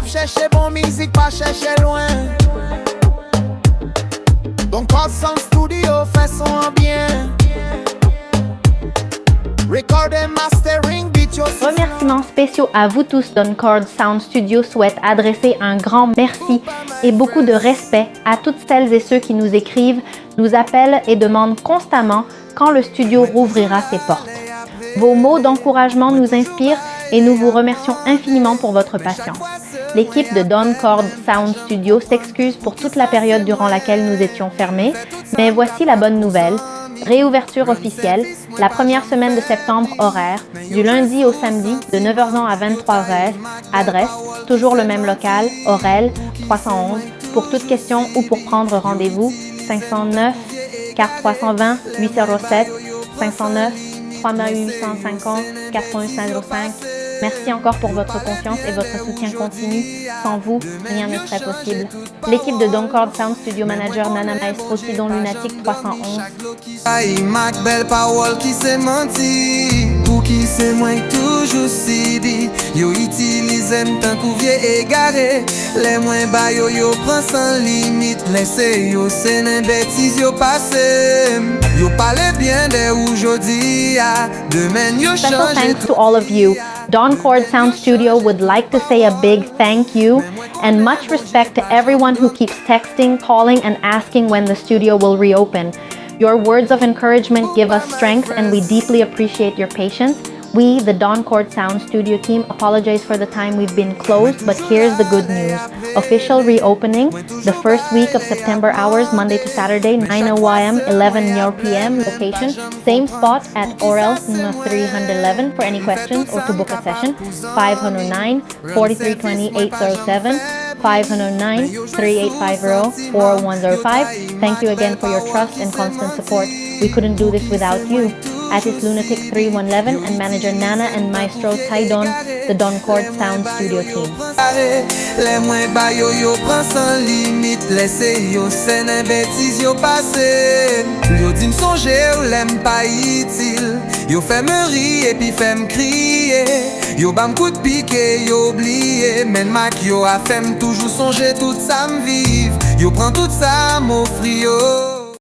chercher bon musique, pas chercher loin. Donc Kontakte Sound Studio fait son bien. Record and mastering, beat your... Remerciements spéciaux à vous tous. Kontakte Sound Studio souhaite adresser un grand merci et beaucoup de respect à toutes celles et ceux qui nous écrivent, nous appellent et demandent constamment quand le studio rouvrira ses portes. Vos mots d'encouragement nous inspirent et nous vous remercions infiniment pour votre patience. L'équipe de Kontakte Sound Studio s'excuse pour toute la période durant laquelle nous étions fermés, mais voici la bonne nouvelle. Réouverture officielle, la première semaine de septembre horaire, du lundi au samedi de 9h à 23h, Adrès, toujours le même local, Orel, 311. Pour toute question ou pour prendre rendez-vous, 509 4320 807 509 3850 8505. Merci encore pour votre confiance et votre soutien continu. Sans vous, rien ne serait possible. L'équipe de Kontakte Sound Studio Manager Nana Maestro Sidon Lunatique 311. Qui c'est moi toujours si dit. Yo utilise tant couvier égaré. Les moins bas yo prend sans limite. Laissez yo c'est une bêtise yo passé. Yo parle bien de aujourd'hui. Demain yo Special change. thanks to all of you. Kontakte Sound Studio would like to say a big thank you and much respect to everyone who keeps texting, calling, and asking when the studio will reopen. Your words of encouragement give us strength and we deeply appreciate your patience. We, the Kontakte Sound Studio team, apologize for the time we've been closed, but here's the good news. Official reopening, the first week of September hours, Monday to Saturday, 9 a.m., 11 p.m. Location, same spot at Orel 311 for any questions or to book a session, 509-4320-807, 509-3850-4105. Thank you again for your trust and constant support. We couldn't do this without you. Atis Lunatic 3111 and manager Nana and Maestro Taidon, the Kontakte Sound Studio team. Les moins bas yo prend sans limite. Laissez yo c'est une bêtise yo passé. Yo dit m'songer ou l'aime pas utile. Yo fait me rire et puis fait me crier. Yo bam coup de piqué, yo oublié. Men mak yo a fait me toujours songer tout ça m'vive. Yo prend tout ça m'offrir yo.